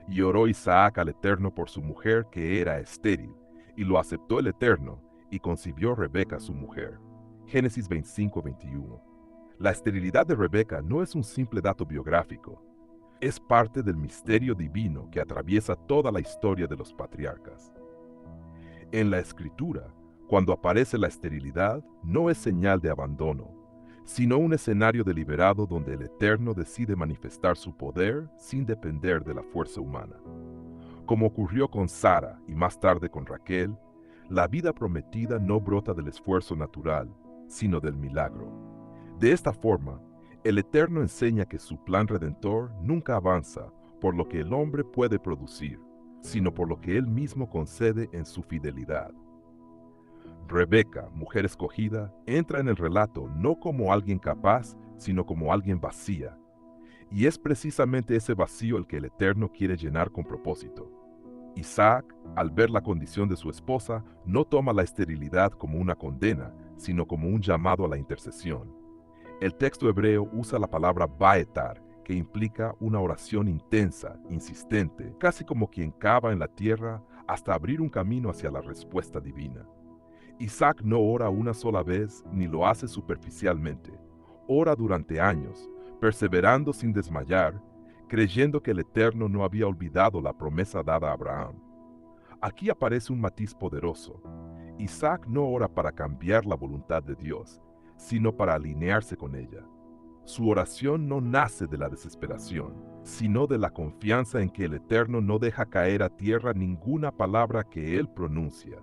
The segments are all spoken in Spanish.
Y oró Isaac al Eterno por su mujer que era estéril, y lo aceptó el Eterno, y concibió Rebeca su mujer. Génesis 25-21. La esterilidad de Rebeca no es un simple dato biográfico, es parte del misterio divino que atraviesa toda la historia de los patriarcas. En la Escritura, cuando aparece la esterilidad, no es señal de abandono, sino un escenario deliberado donde el Eterno decide manifestar su poder sin depender de la fuerza humana. Como ocurrió con Sara y más tarde con Raquel, la vida prometida no brota del esfuerzo natural, sino del milagro. De esta forma, el Eterno enseña que su plan redentor nunca avanza por lo que el hombre puede producir, sino por lo que él mismo concede en su fidelidad. Rebeca, mujer escogida, entra en el relato no como alguien capaz, sino como alguien vacía. Y es precisamente ese vacío el que el Eterno quiere llenar con propósito. Isaac, al ver la condición de su esposa, no toma la esterilidad como una condena, sino como un llamado a la intercesión. El texto hebreo usa la palabra baetar, que implica una oración intensa, insistente, casi como quien cava en la tierra hasta abrir un camino hacia la respuesta divina. Isaac no ora una sola vez ni lo hace superficialmente. Ora durante años, perseverando sin desmayar, creyendo que el Eterno no había olvidado la promesa dada a Abraham. Aquí aparece un matiz poderoso. Isaac no ora para cambiar la voluntad de Dios, sino para alinearse con ella. Su oración no nace de la desesperación, sino de la confianza en que el Eterno no deja caer a tierra ninguna palabra que él pronuncia.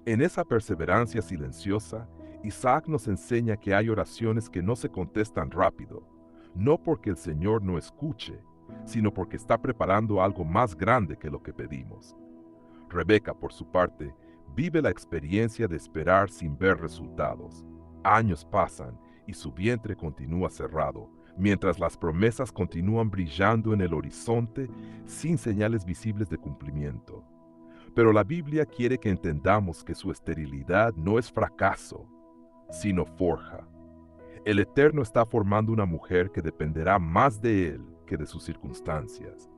En esa perseverancia silenciosa, Isaac nos enseña que hay oraciones que no se contestan rápido, no porque el Señor no escuche, sino porque está preparando algo más grande que lo que pedimos. Rebeca, por su parte, vive la experiencia de esperar sin ver resultados. Años pasan y su vientre continúa cerrado, mientras las promesas continúan brillando en el horizonte sin señales visibles de cumplimiento. Pero la Biblia quiere que entendamos que su esterilidad no es fracaso, sino forja. El Eterno está formando una mujer que dependerá más de Él que de sus circunstancias.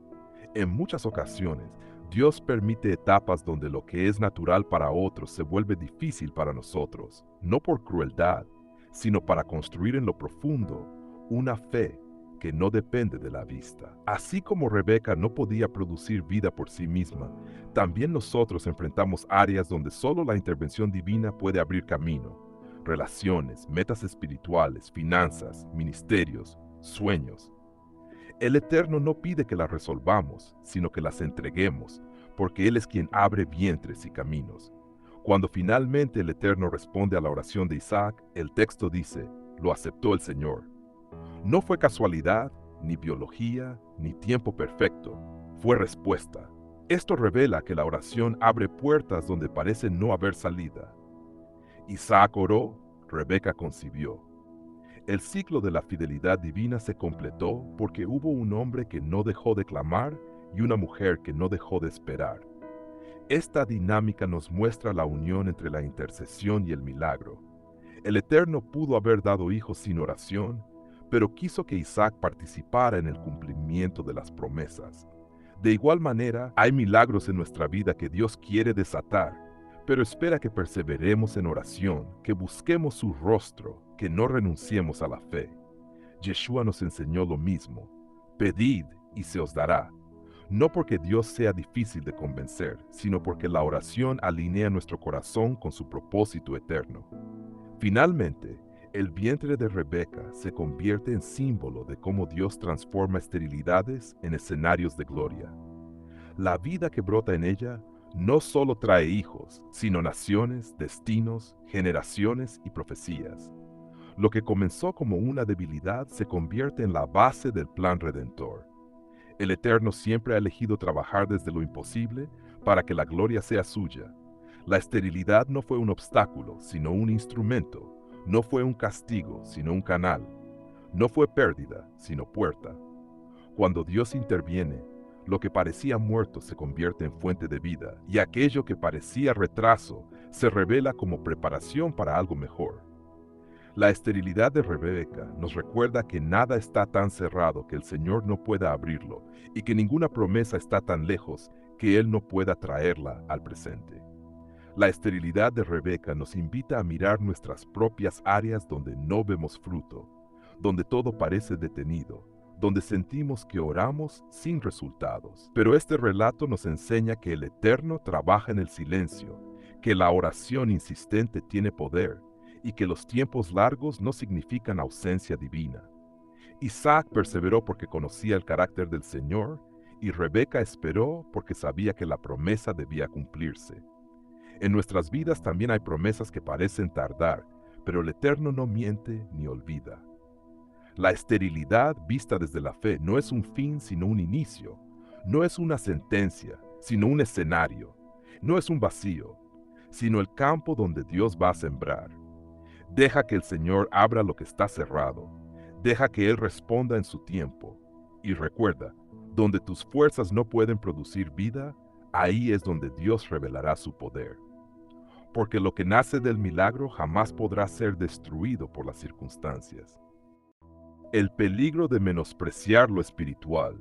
En muchas ocasiones, Dios permite etapas donde lo que es natural para otros se vuelve difícil para nosotros, no por crueldad, sino para construir en lo profundo una fe que no depende de la vista. Así como Rebeca no podía producir vida por sí misma, también nosotros enfrentamos áreas donde solo la intervención divina puede abrir camino. Relaciones, metas espirituales, finanzas, ministerios, sueños. El Eterno no pide que las resolvamos, sino que las entreguemos, porque Él es quien abre vientres y caminos. Cuando finalmente el Eterno responde a la oración de Isaac, el texto dice, lo aceptó el Señor. No fue casualidad, ni biología, ni tiempo perfecto, fue respuesta. Esto revela que la oración abre puertas donde parece no haber salida. Isaac oró, Rebeca concibió. El ciclo de la fidelidad divina se completó porque hubo un hombre que no dejó de clamar y una mujer que no dejó de esperar. Esta dinámica nos muestra la unión entre la intercesión y el milagro. El Eterno pudo haber dado hijos sin oración, pero quiso que Isaac participara en el cumplimiento de las promesas. De igual manera, hay milagros en nuestra vida que Dios quiere desatar, pero espera que perseveremos en oración, que busquemos su rostro, que no renunciemos a la fe. Yeshua nos enseñó lo mismo. Pedid y se os dará. No porque Dios sea difícil de convencer, sino porque la oración alinea nuestro corazón con su propósito eterno. Finalmente, el vientre de Rebeca se convierte en símbolo de cómo Dios transforma esterilidades en escenarios de gloria. La vida que brota en ella no solo trae hijos, sino naciones, destinos, generaciones y profecías. Lo que comenzó como una debilidad se convierte en la base del plan redentor. El Eterno siempre ha elegido trabajar desde lo imposible para que la gloria sea suya. La esterilidad no fue un obstáculo, sino un instrumento. No fue un castigo, sino un canal. No fue pérdida, sino puerta. Cuando Dios interviene, lo que parecía muerto se convierte en fuente de vida, y aquello que parecía retraso se revela como preparación para algo mejor. La esterilidad de Rebeca nos recuerda que nada está tan cerrado que el Señor no pueda abrirlo y que ninguna promesa está tan lejos que Él no pueda traerla al presente. La esterilidad de Rebeca nos invita a mirar nuestras propias áreas donde no vemos fruto, donde todo parece detenido, donde sentimos que oramos sin resultados. Pero este relato nos enseña que el Eterno trabaja en el silencio, que la oración insistente tiene poder y que los tiempos largos no significan ausencia divina. Isaac perseveró porque conocía el carácter del Señor y Rebeca esperó porque sabía que la promesa debía cumplirse. En nuestras vidas también hay promesas que parecen tardar, pero el Eterno no miente ni olvida. La esterilidad vista desde la fe no es un fin sino un inicio, no es una sentencia sino un escenario, no es un vacío, sino el campo donde Dios va a sembrar. Deja que el Señor abra lo que está cerrado, deja que Él responda en su tiempo, y recuerda, donde tus fuerzas no pueden producir vida, ahí es donde Dios revelará su poder. Porque lo que nace del milagro jamás podrá ser destruido por las circunstancias. El peligro de menospreciar lo espiritual.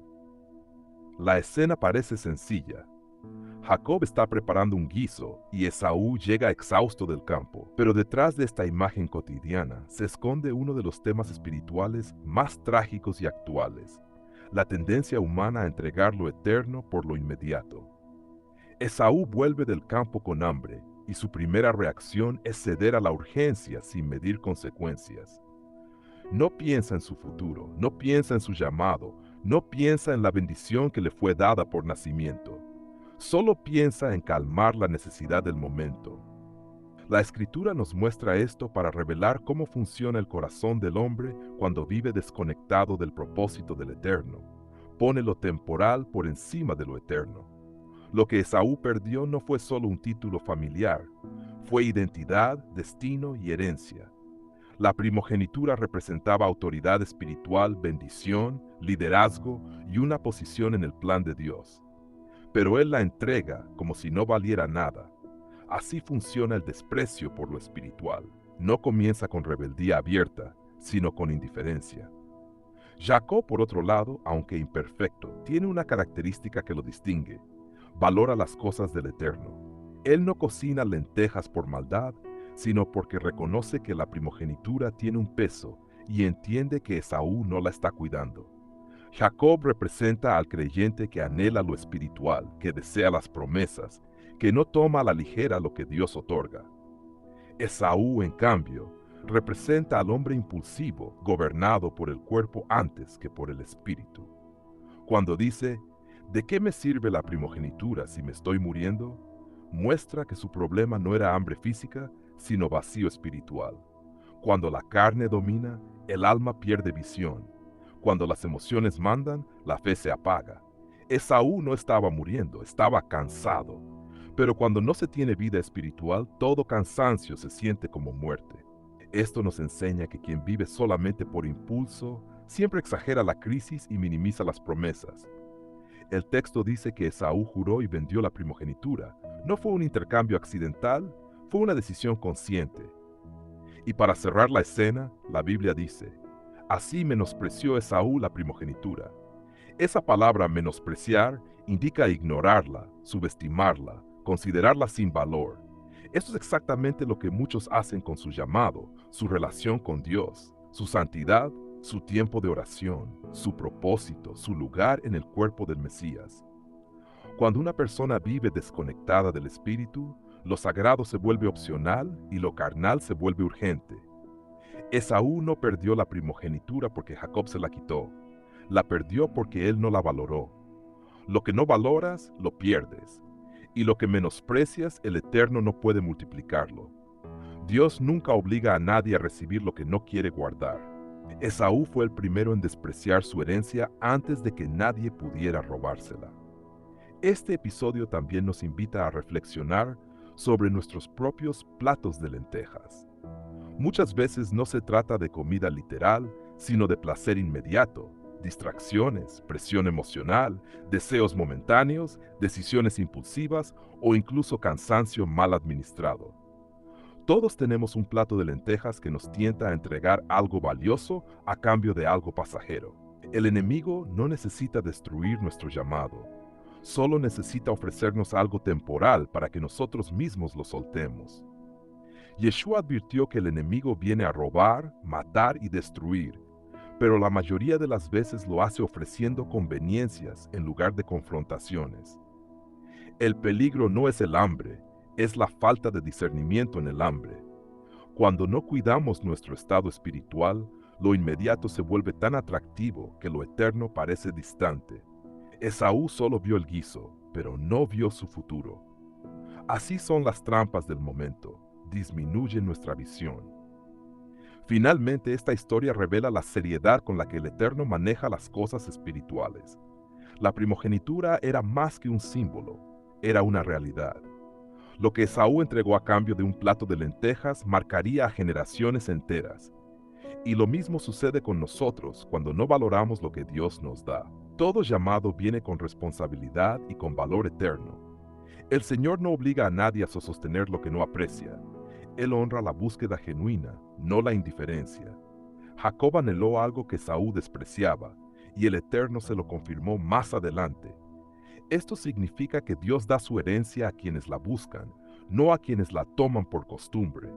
La escena parece sencilla. Jacob está preparando un guiso y Esaú llega exhausto del campo, pero detrás de esta imagen cotidiana se esconde uno de los temas espirituales más trágicos y actuales, la tendencia humana a entregar lo eterno por lo inmediato. Esaú vuelve del campo con hambre y su primera reacción es ceder a la urgencia sin medir consecuencias. No piensa en su futuro, no piensa en su llamado, no piensa en la bendición que le fue dada por nacimiento. Solo piensa en calmar la necesidad del momento. La Escritura nos muestra esto para revelar cómo funciona el corazón del hombre cuando vive desconectado del propósito del Eterno. Pone lo temporal por encima de lo eterno. Lo que Esaú perdió no fue solo un título familiar, fue identidad, destino y herencia. La primogenitura representaba autoridad espiritual, bendición, liderazgo y una posición en el plan de Dios. Pero él la entrega como si no valiera nada. Así funciona el desprecio por lo espiritual. No comienza con rebeldía abierta, sino con indiferencia. Jacob, por otro lado, aunque imperfecto, tiene una característica que lo distingue. Valora las cosas del Eterno. Él no cocina lentejas por maldad, sino porque reconoce que la primogenitura tiene un peso y entiende que Esaú no la está cuidando. Jacob representa al creyente que anhela lo espiritual, que desea las promesas, que no toma a la ligera lo que Dios otorga. Esaú, en cambio, representa al hombre impulsivo, gobernado por el cuerpo antes que por el espíritu. Cuando dice, ¿de qué me sirve la primogenitura si me estoy muriendo?, muestra que su problema no era hambre física, sino vacío espiritual. Cuando la carne domina, el alma pierde visión. Cuando las emociones mandan, la fe se apaga. Esaú no estaba muriendo, estaba cansado. Pero cuando no se tiene vida espiritual, todo cansancio se siente como muerte. Esto nos enseña que quien vive solamente por impulso, siempre exagera la crisis y minimiza las promesas. El texto dice que Esaú juró y vendió la primogenitura. No fue un intercambio accidental, fue una decisión consciente. Y para cerrar la escena, la Biblia dice, así menospreció Esaú la primogenitura. Esa palabra menospreciar indica ignorarla, subestimarla, considerarla sin valor. Esto es exactamente lo que muchos hacen con su llamado, su relación con Dios, su santidad, su tiempo de oración, su propósito, su lugar en el cuerpo del Mesías. Cuando una persona vive desconectada del Espíritu, lo sagrado se vuelve opcional y lo carnal se vuelve urgente. Esaú no perdió la primogenitura porque Jacob se la quitó. La perdió porque él no la valoró. Lo que no valoras, lo pierdes. Y lo que menosprecias, el Eterno no puede multiplicarlo. Dios nunca obliga a nadie a recibir lo que no quiere guardar. Esaú fue el primero en despreciar su herencia antes de que nadie pudiera robársela. Este episodio también nos invita a reflexionar sobre nuestros propios platos de lentejas. Muchas veces no se trata de comida literal, sino de placer inmediato, distracciones, presión emocional, deseos momentáneos, decisiones impulsivas o incluso cansancio mal administrado. Todos tenemos un plato de lentejas que nos tienta a entregar algo valioso a cambio de algo pasajero. El enemigo no necesita destruir nuestro llamado, solo necesita ofrecernos algo temporal para que nosotros mismos lo soltemos. Yeshua advirtió que el enemigo viene a robar, matar y destruir, pero la mayoría de las veces lo hace ofreciendo conveniencias en lugar de confrontaciones. El peligro no es el hambre, es la falta de discernimiento en el hambre. Cuando no cuidamos nuestro estado espiritual, lo inmediato se vuelve tan atractivo que lo eterno parece distante. Esaú solo vio el guiso, pero no vio su futuro. Así son las trampas del momento, disminuyen nuestra visión. Finalmente, esta historia revela la seriedad con la que el Eterno maneja las cosas espirituales. La primogenitura era más que un símbolo, era una realidad. Lo que Esaú entregó a cambio de un plato de lentejas marcaría a generaciones enteras. Y lo mismo sucede con nosotros cuando no valoramos lo que Dios nos da. Todo llamado viene con responsabilidad y con valor eterno. El Señor no obliga a nadie a sostener lo que no aprecia. Él honra la búsqueda genuina, no la indiferencia. Jacob anheló algo que Esaú despreciaba, y el Eterno se lo confirmó más adelante. Esto significa que Dios da su herencia a quienes la buscan, no a quienes la toman por costumbre.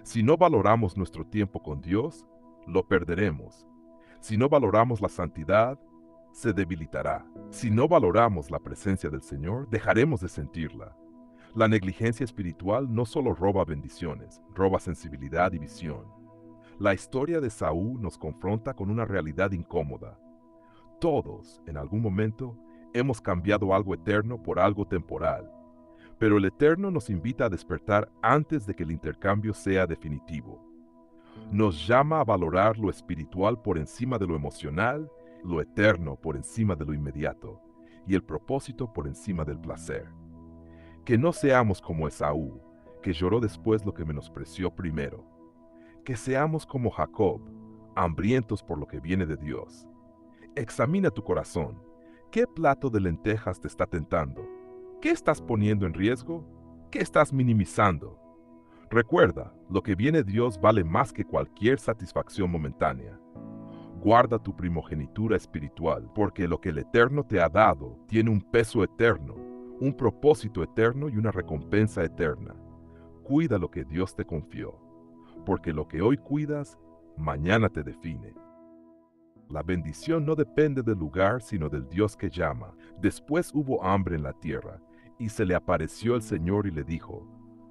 Si no valoramos nuestro tiempo con Dios, lo perderemos. Si no valoramos la santidad, se debilitará. Si no valoramos la presencia del Señor, dejaremos de sentirla. La negligencia espiritual no solo roba bendiciones, roba sensibilidad y visión. La historia de Saúl nos confronta con una realidad incómoda. Todos, en algún momento, hemos cambiado algo eterno por algo temporal, pero el Eterno nos invita a despertar antes de que el intercambio sea definitivo. Nos llama a valorar lo espiritual por encima de lo emocional, lo eterno por encima de lo inmediato, y el propósito por encima del placer. Que no seamos como Esaú, que lloró después lo que menospreció primero. Que seamos como Jacob, hambrientos por lo que viene de Dios. Examina tu corazón. ¿Qué plato de lentejas te está tentando? ¿Qué estás poniendo en riesgo? ¿Qué estás minimizando? Recuerda, lo que viene de Dios vale más que cualquier satisfacción momentánea. Guarda tu primogenitura espiritual, porque lo que el Eterno te ha dado tiene un peso eterno, un propósito eterno y una recompensa eterna. Cuida lo que Dios te confió, porque lo que hoy cuidas, mañana te define. La bendición no depende del lugar, sino del Dios que llama. Después hubo hambre en la tierra, y se le apareció el Señor y le dijo: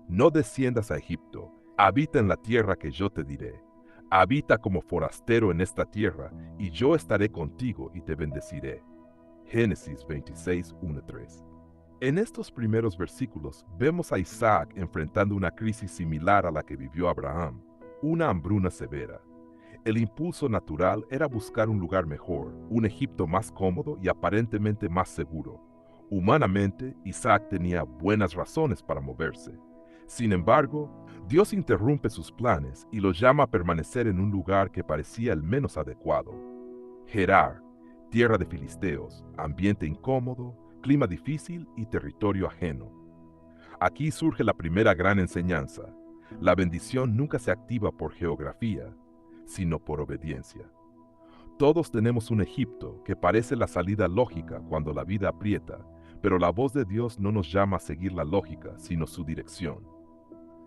No desciendas a Egipto, habita en la tierra que yo te diré. Habita como forastero en esta tierra, y yo estaré contigo y te bendeciré. Génesis 26, 1-3. En estos primeros versículos vemos a Isaac enfrentando una crisis similar a la que vivió Abraham, una hambruna severa. El impulso natural era buscar un lugar mejor, un Egipto más cómodo y aparentemente más seguro. Humanamente, Isaac tenía buenas razones para moverse. Sin embargo, Dios interrumpe sus planes y lo llama a permanecer en un lugar que parecía el menos adecuado. Gerar, tierra de filisteos, ambiente incómodo, clima difícil y territorio ajeno. Aquí surge la primera gran enseñanza. La bendición nunca se activa por geografía, sino por obediencia. Todos tenemos un Egipto que parece la salida lógica cuando la vida aprieta, pero la voz de Dios no nos llama a seguir la lógica, sino su dirección.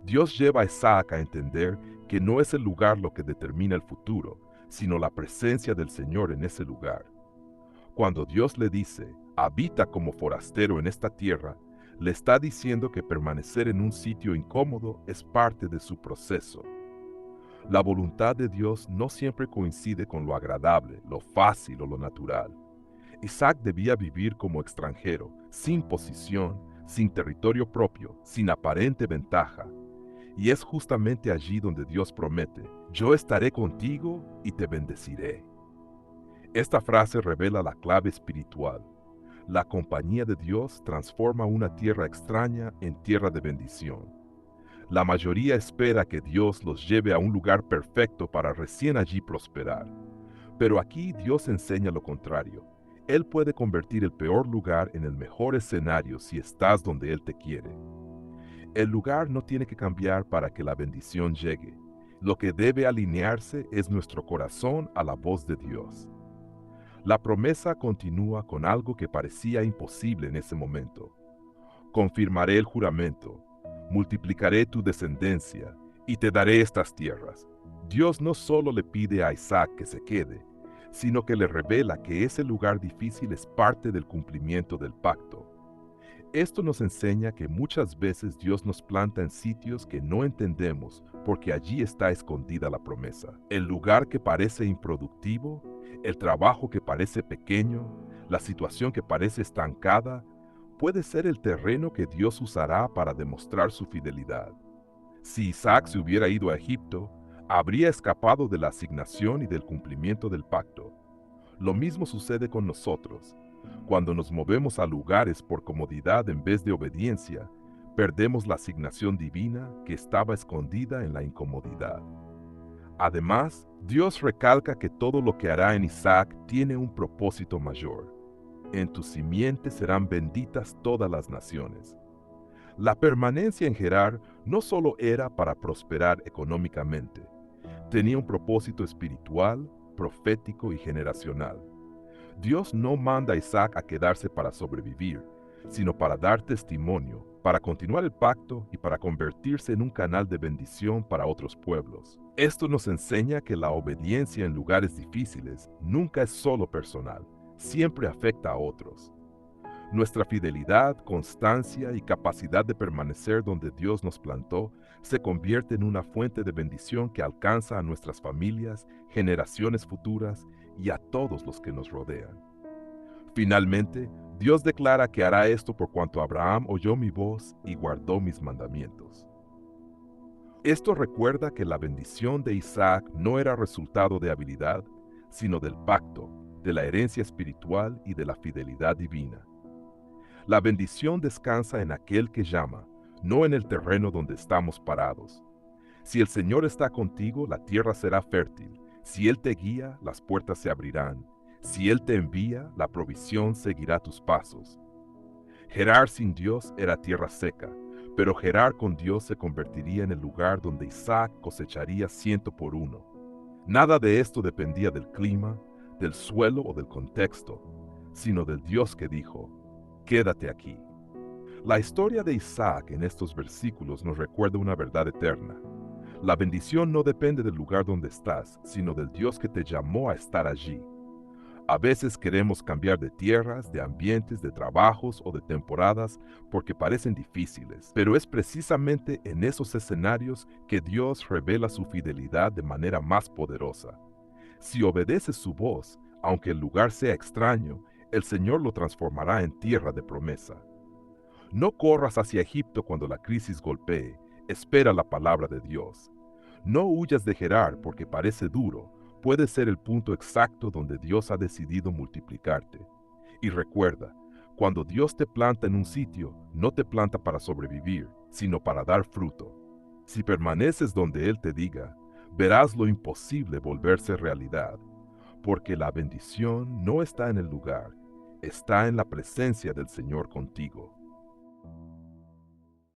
Dios lleva a Isaac a entender que no es el lugar lo que determina el futuro, sino la presencia del Señor en ese lugar. Cuando Dios le dice, habita como forastero en esta tierra, le está diciendo que permanecer en un sitio incómodo es parte de su proceso. La voluntad de Dios no siempre coincide con lo agradable, lo fácil o lo natural. Isaac debía vivir como extranjero, sin posición, sin territorio propio, sin aparente ventaja. Y es justamente allí donde Dios promete: yo estaré contigo y te bendeciré. Esta frase revela la clave espiritual. La compañía de Dios transforma una tierra extraña en tierra de bendición. La mayoría espera que Dios los lleve a un lugar perfecto para recién allí prosperar. Pero aquí Dios enseña lo contrario. Él puede convertir el peor lugar en el mejor escenario si estás donde Él te quiere. El lugar no tiene que cambiar para que la bendición llegue. Lo que debe alinearse es nuestro corazón a la voz de Dios. La promesa continúa con algo que parecía imposible en ese momento. Confirmaré el juramento, multiplicaré tu descendencia y te daré estas tierras. Dios no solo le pide a Isaac que se quede, sino que le revela que ese lugar difícil es parte del cumplimiento del pacto. Esto nos enseña que muchas veces Dios nos planta en sitios que no entendemos porque allí está escondida la promesa. El lugar que parece improductivo, el trabajo que parece pequeño, la situación que parece estancada, puede ser el terreno que Dios usará para demostrar su fidelidad. Si Isaac se hubiera ido a Egipto, habría escapado de la asignación y del cumplimiento del pacto. Lo mismo sucede con nosotros. Cuando nos movemos a lugares por comodidad en vez de obediencia, perdemos la asignación divina que estaba escondida en la incomodidad. Además, Dios recalca que todo lo que hará en Isaac tiene un propósito mayor. En tu simiente serán benditas todas las naciones. La permanencia en Gerar no solo era para prosperar económicamente, tenía un propósito espiritual, profético y generacional. Dios no manda a Isaac a quedarse para sobrevivir, sino para dar testimonio, para continuar el pacto y para convertirse en un canal de bendición para otros pueblos. Esto nos enseña que la obediencia en lugares difíciles nunca es solo personal, siempre afecta a otros. Nuestra fidelidad, constancia y capacidad de permanecer donde Dios nos plantó se convierte en una fuente de bendición que alcanza a nuestras familias, generaciones futuras y a todos los que nos rodean. Finalmente, Dios declara que hará esto por cuanto Abraham oyó mi voz y guardó mis mandamientos. Esto recuerda que la bendición de Isaac no era resultado de habilidad, sino del pacto, de la herencia espiritual y de la fidelidad divina. La bendición descansa en aquel que llama, no en el terreno donde estamos parados. Si el Señor está contigo, la tierra será fértil. Si Él te guía, las puertas se abrirán. Si Él te envía, la provisión seguirá tus pasos. Gerar sin Dios era tierra seca, pero Gerar con Dios se convertiría en el lugar donde Isaac cosecharía 100 por 1. Nada de esto dependía del clima, del suelo o del contexto, sino del Dios que dijo, quédate aquí. La historia de Isaac en estos versículos nos recuerda una verdad eterna. La bendición no depende del lugar donde estás, sino del Dios que te llamó a estar allí. A veces queremos cambiar de tierras, de ambientes, de trabajos o de temporadas porque parecen difíciles, pero es precisamente en esos escenarios que Dios revela su fidelidad de manera más poderosa. Si obedeces su voz, aunque el lugar sea extraño, el Señor lo transformará en tierra de promesa. No corras hacia Egipto cuando la crisis golpee, espera la palabra de Dios. No huyas de Gerar porque parece duro, puede ser el punto exacto donde Dios ha decidido multiplicarte. Y recuerda, cuando Dios te planta en un sitio, no te planta para sobrevivir, sino para dar fruto. Si permaneces donde Él te diga, verás lo imposible volverse realidad, porque la bendición no está en el lugar, está en la presencia del Señor contigo.